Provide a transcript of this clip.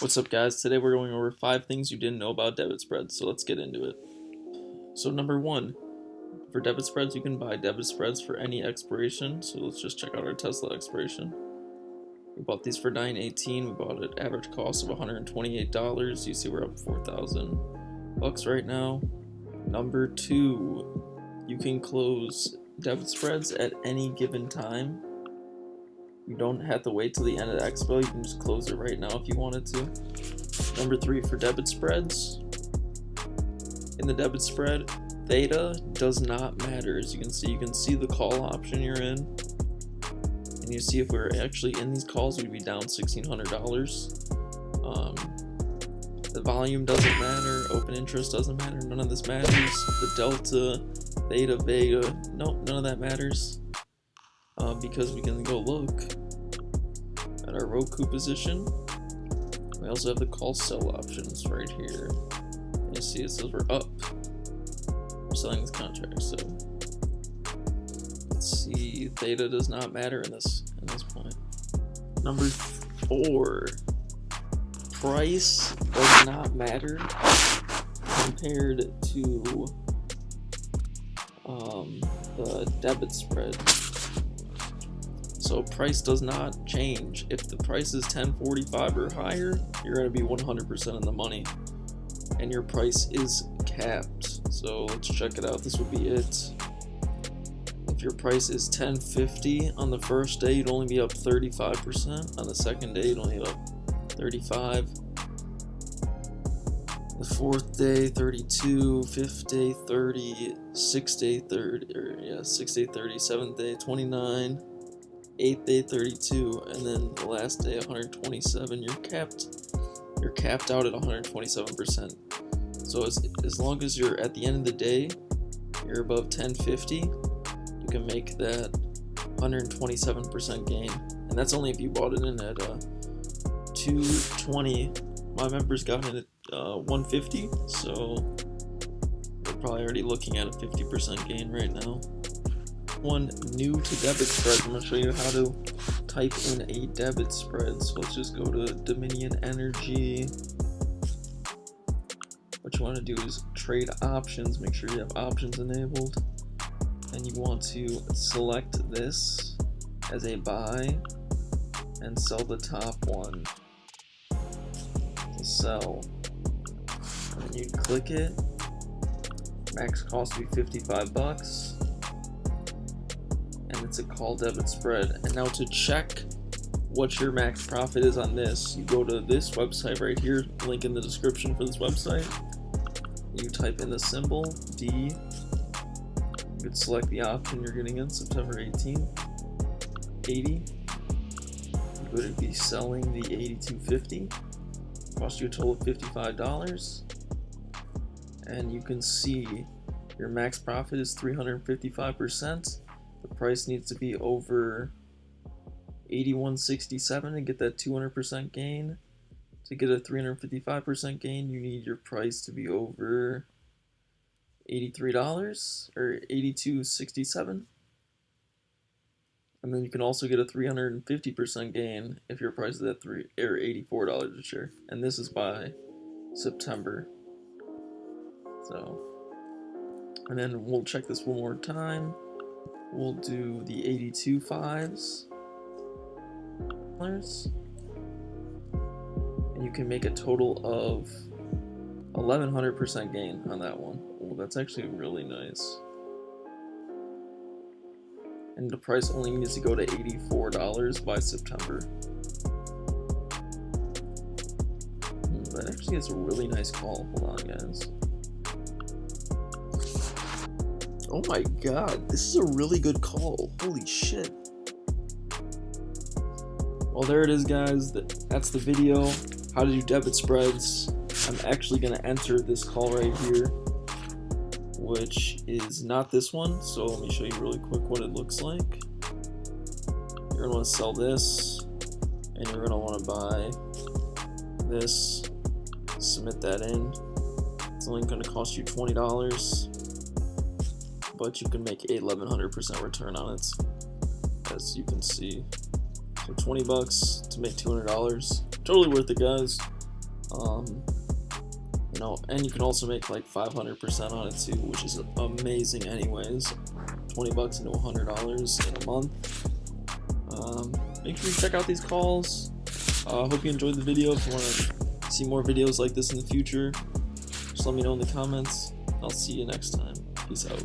What's up, guys? Today we're going over 5 things you didn't know about debit spreads, so let's get into it. So number 1, for debit spreads, you can buy debit spreads for any expiration. So let's just check out our Tesla expiration. We bought these for $9.18. We bought it average cost of $128. You see we're up $4,000 right now. Number 2, you can close debit spreads at any given time. You don't have to wait till the end of the expo. You can just close it right now if you wanted to. Number 3, for debit spreads, in the debit spread, theta does not matter. As you can see the call option you're in, and you see if we were actually in these calls, we'd be down $1,600. The volume doesn't matter. Open interest doesn't matter. None of this matters. The delta, theta, vega, nope, none of that matters. Because we can go look at our Roku position. We also have the call sell options right here. And you see it says we're up. We're selling this contract, so let's see. Theta does not matter in this point. Number 4, price does not matter compared to the debit spread. So price does not change. If the price is $10.45 or higher, you're going to be 100% in the money, and your price is capped. So let's check it out. This would be it. If your price is $10.50 on the first day, you'd only be up 35%. On the second day, you'd only be up 35%. The 4th day, 32%. 5th day, 30%. 6th day, 30%. 6th day, 30%. 7th day, 29%. 8th day, 32%, and then the last day, 127%. You're capped out at 127%. So as long as you're at the end of the day, you're above 1050, you can make that 127% gain, and that's only if you bought it in at 220. My members got it at 150, so they're probably already looking at a 50% gain right now. One new to debit spreads, I'm going to show you how to type in a debit spread. So let's just go to Dominion Energy. What you want to do is trade options. Make sure you have options enabled, and you want to select this as a buy and sell the top one to sell, and then you click it. Max cost will be $55. And it's a call debit spread. And now to check what your max profit is on this, you go to this website right here, link in the description for this website. You type in the symbol D. You could select the option you're getting in, September 18th, 80. You would be selling the 82.50. Cost you a total of $55. And you can see your max profit is 355%. The price needs to be over 81.67 to get that 200% gain. To get a 355% gain, you need your price to be over $83 or 82.67. And then you can also get a 350% gain if your price is at $84 a share. And this is by September. So, and then we'll check this one more time. We'll do the 82.5s, and you can make a total of 1,100% gain on that one. Oh, that's actually really nice. And the price only needs to go to $84 by September. That actually is a really nice call. Hold on, guys. Oh my god, this is a really good call. Holy shit. Well, there it is, guys. That's the video. How to do debit spreads. I'm actually going to enter this call right here, which is not this one. So let me show you really quick what it looks like. You're going to want to sell this, and you're going to want to buy this. Submit that in. It's only going to cost you $20. But you can make a 1,100% return on it, as you can see. So $20 to make $200. Totally worth it, guys. And you can also make like 500% on it too, which is amazing anyways. 20 bucks into $100 in a month. Make sure you check out these calls. Hope you enjoyed the video. If you want to see more videos like this in the future, just let me know in the comments. I'll see you next time. Peace out.